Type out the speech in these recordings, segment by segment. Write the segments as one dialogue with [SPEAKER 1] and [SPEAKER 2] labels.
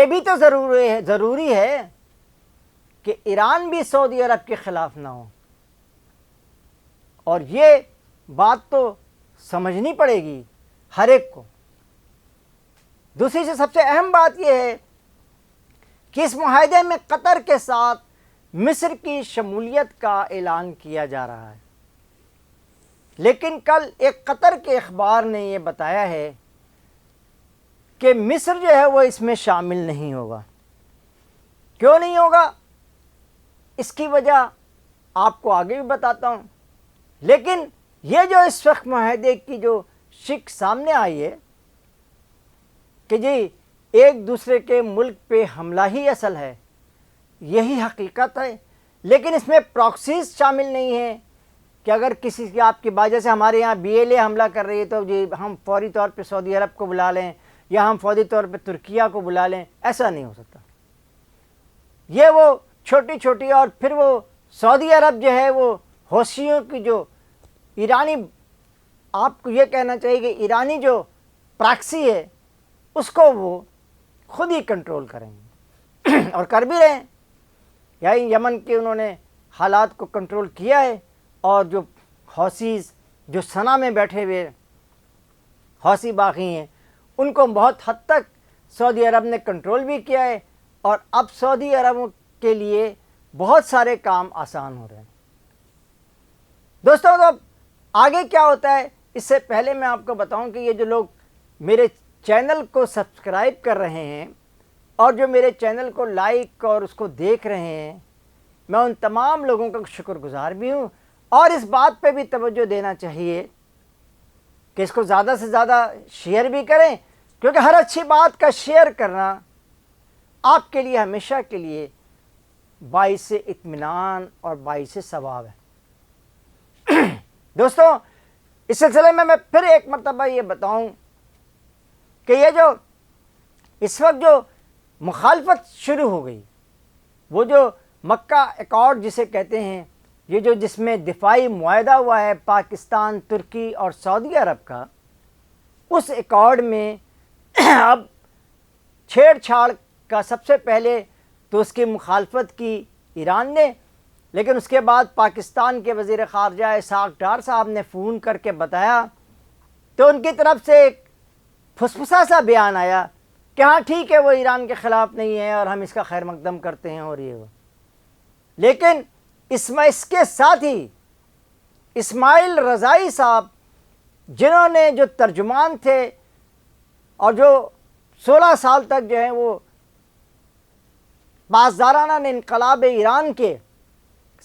[SPEAKER 1] بھی تو ضروری ہے کہ ایران بھی سعودی عرب کے خلاف نہ ہو، اور یہ بات تو سمجھنی پڑے گی ہر ایک کو۔ دوسری سے سب سے اہم بات یہ ہے کہ اس معاہدے میں قطر کے ساتھ مصر کی شمولیت کا اعلان کیا جا رہا ہے، لیکن کل ایک قطر کے اخبار نے یہ بتایا ہے کہ مصر جو ہے وہ اس میں شامل نہیں ہوگا۔ کیوں نہیں ہوگا؟ اس کی وجہ آپ کو آگے بھی بتاتا ہوں، لیکن یہ جو اس وقت معاہدے کی جو شک سامنے آئی ہے کہ جی ایک دوسرے کے ملک پہ حملہ ہی اصل ہے، یہی حقیقت ہے، لیکن اس میں پراکسیز شامل نہیں ہیں کہ اگر کسی کی آپ کی وجہ سے ہمارے یہاں BLA حملہ کر رہی ہے تو جی ہم فوری طور پہ سعودی عرب کو بلا لیں یا ہم فوری طور پہ ترکیہ کو بلا لیں، ایسا نہیں ہو سکتا۔ یہ وہ چھوٹی چھوٹی، اور پھر وہ سعودی عرب جو ہے وہ حوثیوں کی جو ایرانی، آپ کو یہ کہنا چاہیے کہ ایرانی جو پراکسی ہے اس کو وہ خود ہی کنٹرول کریں گے اور کر بھی رہے ہیں۔ یعنی یمن کے انہوں نے حالات کو کنٹرول کیا ہے، اور جو حوثیز جو صنعاء میں بیٹھے ہوئے حوثی باغی ہیں ان کو بہت حد تک سعودی عرب نے کنٹرول بھی کیا ہے، اور اب سعودی عرب کے لیے بہت سارے کام آسان ہو رہے ہیں۔ دوستوں، تو آگے کیا ہوتا ہے اس سے پہلے میں آپ کو بتاؤں کہ یہ جو لوگ میرے چینل کو سبسکرائب کر رہے ہیں اور جو میرے چینل کو لائک اور اس کو دیکھ رہے ہیں، میں ان تمام لوگوں کا شکر گزار بھی ہوں، اور اس بات پہ بھی توجہ دینا چاہیے کہ اس کو زیادہ سے زیادہ شیئر بھی کریں، کیونکہ ہر اچھی بات کا شیئر کرنا آپ کے لیے ہمیشہ کے لیے باعث اطمینان اور باعث ثواب ہے۔ دوستوں، اس سلسلے میں پھر ایک مرتبہ یہ بتاؤں کہ یہ جو اس وقت جو مخالفت شروع ہو گئی، وہ جو مکہ ایکارڈ جسے کہتے ہیں، یہ جو جس میں دفاعی معاہدہ ہوا ہے پاکستان، ترکی اور سعودی عرب کا، اس ایکارڈ میں اب چھیڑ چھاڑ کا سب سے پہلے تو اس کی مخالفت کی ایران نے، لیکن اس کے بعد پاکستان کے وزیر خارجہ اسحاق ڈار صاحب نے فون کر کے بتایا تو ان کی طرف سے ایک پھسپھسا سا بیان آیا کہ ہاں ٹھیک ہے وہ ایران کے خلاف نہیں ہے اور ہم اس کا خیر مقدم کرتے ہیں اور یہ وہ، لیکن اس کے ساتھ ہی اسماعیل رضائی صاحب، جنہوں نے جو ترجمان تھے اور جو 16 سال تک جو ہیں وہ پاسدارانہ انقلاب ایران کے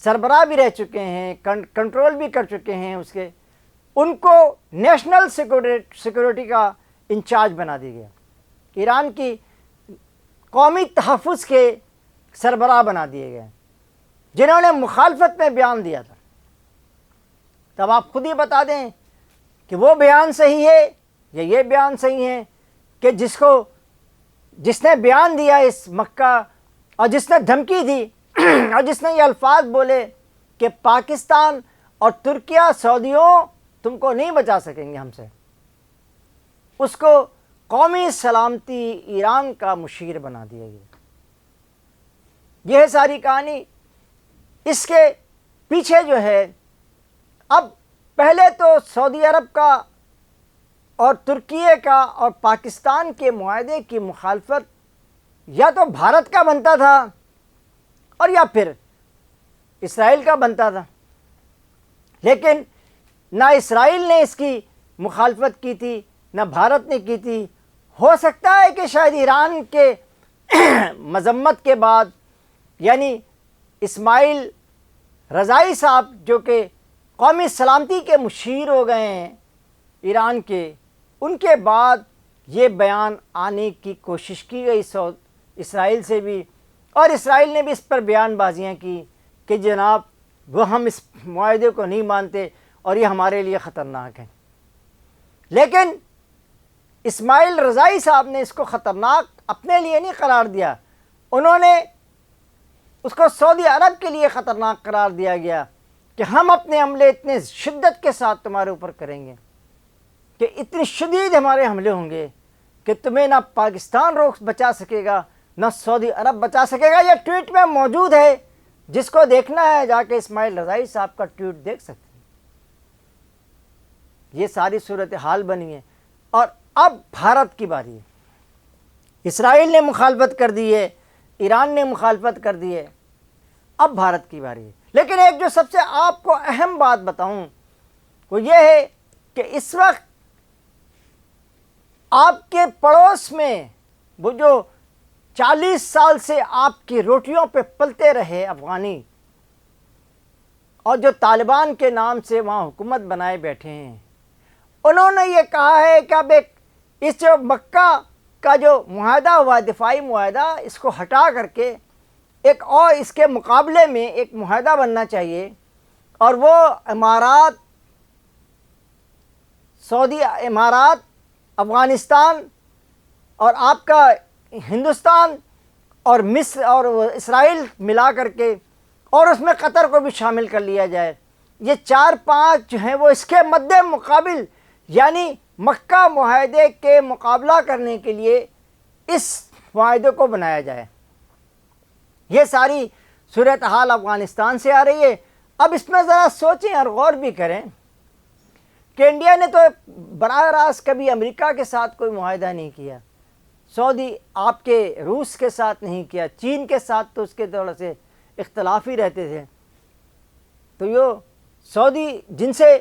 [SPEAKER 1] سربراہ بھی رہ چکے ہیں، کنٹرول بھی کر چکے ہیں اس کے، ان کو نیشنل سیکورٹی کا انچارج بنا دیا گیا، ایران کی قومی تحفظ کے سربراہ بنا دیے گئے، جنہوں نے مخالفت میں بیان دیا تھا۔ تب آپ خود ہی بتا دیں کہ وہ بیان صحیح ہے یا یہ بیان صحیح ہے کہ جس نے بیان دیا اس مکہ، اور جس نے دھمکی دی اور جس نے یہ الفاظ بولے کہ پاکستان اور ترکیہ سعودیوں تم کو نہیں بچا سکیں گے ہم سے، اس کو قومی سلامتی ایران کا مشیر بنا دیا گیا۔ یہ ہے ساری کہانی۔ اس کے پیچھے جو ہے، اب پہلے تو سعودی عرب کا اور ترکیے کا اور پاکستان کے معاہدے کی مخالفت یا تو بھارت کا بنتا تھا اور یا پھر اسرائیل کا بنتا تھا، لیکن نہ اسرائیل نے اس کی مخالفت کی تھی نہ بھارت نے کی تھی۔ ہو سکتا ہے کہ شاید ایران کے مذمت کے بعد، یعنی اسماعیل رضائی صاحب جو کہ قومی سلامتی کے مشیر ہو گئے ہیں ایران کے، ان کے بعد یہ بیان آنے کی کوشش کی گئی اسرائیل سے بھی، اور اسرائیل نے بھی اس پر بیان بازیاں کی کہ جناب وہ ہم اس معاہدے کو نہیں مانتے اور یہ ہمارے لیے خطرناک ہے۔ لیکن اسماعیل رضائی صاحب نے اس کو خطرناک اپنے لیے نہیں قرار دیا، انہوں نے اس کو سعودی عرب کے لیے خطرناک قرار دیا گیا کہ ہم اپنے حملے اتنے شدت کے ساتھ تمہارے اوپر کریں گے کہ اتنی شدید ہمارے حملے ہوں گے کہ تمہیں نہ پاکستان بچا سکے گا نہ سعودی عرب بچا سکے گا۔ یہ ٹویٹ میں موجود ہے، جس کو دیکھنا ہے جا کے اسماعیل رضائی صاحب کا ٹویٹ دیکھ سکتے ہیں۔ یہ ساری صورتحال بنی ہے، اور اب بھارت کی باری ہے۔ اسرائیل نے مخالفت کر دی ہے، ایران نے مخالفت کر دی ہے، اب بھارت کی باری ہے۔ لیکن ایک جو سب سے آپ کو اہم بات بتاؤں وہ یہ ہے کہ اس وقت آپ کے پڑوس میں وہ جو 40 سال سے آپ کی روٹیوں پہ پلتے رہے افغانی، اور جو طالبان کے نام سے وہاں حکومت بنائے بیٹھے ہیں، انہوں نے یہ کہا ہے کہ اب اس جو مکہ کا جو معاہدہ ہوا، دفاعی معاہدہ، اس کو ہٹا کر کے ایک اور اس کے مقابلے میں ایک معاہدہ بننا چاہیے، اور وہ امارات، سعودی امارات، افغانستان اور آپ کا ہندوستان اور مصر اور اسرائیل ملا کر کے، اور اس میں قطر کو بھی شامل کر لیا جائے۔ یہ 4-5 جو ہیں وہ اس کے مد مقابل، یعنی مکہ معاہدے کے مقابلہ کرنے کے لیے اس معاہدے کو بنایا جائے۔ یہ ساری صورتحال افغانستان سے آ رہی ہے۔ اب اس میں ذرا سوچیں اور غور بھی کریں کہ انڈیا نے تو براہ راست کبھی امریکہ کے ساتھ کوئی معاہدہ نہیں کیا، سعودی آپ کے روس کے ساتھ نہیں کیا، چین کے ساتھ تو اس کے تھوڑے سے اختلاف ہی رہتے تھے۔ تو یہ سعودی جن سے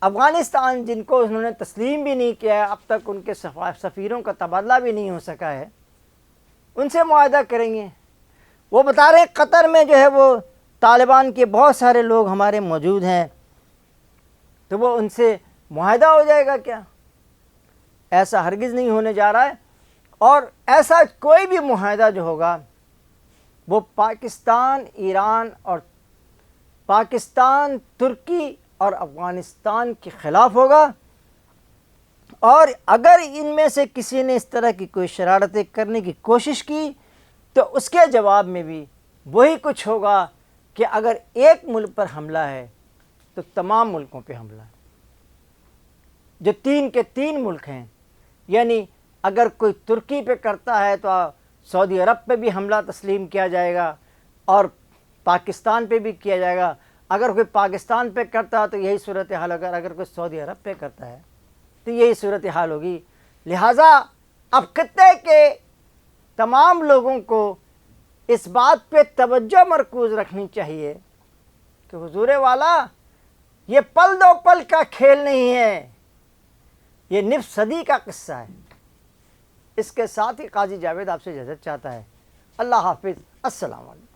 [SPEAKER 1] افغانستان، جن کو انہوں نے تسلیم بھی نہیں کیا ہے، اب تک ان کے سفیروں کا تبادلہ بھی نہیں ہو سکا ہے، ان سے معاہدہ کریں گے۔ وہ بتا رہے ہیں قطر میں جو ہے وہ طالبان کے بہت سارے لوگ ہمارے موجود ہیں، تو وہ ان سے معاہدہ ہو جائے گا کیا؟ ایسا ہرگز نہیں ہونے جا رہا ہے، اور ایسا کوئی بھی معاہدہ جو ہوگا وہ پاکستان، ایران اور پاکستان، ترکی اور افغانستان کے خلاف ہوگا۔ اور اگر ان میں سے کسی نے اس طرح کی کوئی شرارتیں کرنے کی کوشش کی تو اس کے جواب میں بھی وہی کچھ ہوگا کہ اگر ایک ملک پر حملہ ہے تو تمام ملکوں پہ حملہ ہے، جو 3 کے 3 ملک ہیں۔ یعنی اگر کوئی ترکی پہ کرتا ہے تو سعودی عرب پہ بھی حملہ تسلیم کیا جائے گا، اور پاکستان پہ بھی کیا جائے گا۔ اگر کوئی پاکستان پہ کرتا ہے تو یہی صورتحال ہوگا، اگر کوئی سعودی عرب پہ کرتا ہے تو یہی صورتحال ہوگی۔ لہٰذا اب خطے کے تمام لوگوں کو اس بات پہ توجہ مرکوز رکھنی چاہیے کہ حضور والا، یہ پل دو پل کا کھیل نہیں ہے، یہ نصف صدی کا قصہ ہے۔ اس کے ساتھ ہی قاضی جاوید آپ سے اجازت چاہتا ہے۔ اللہ حافظ، السلام علیکم۔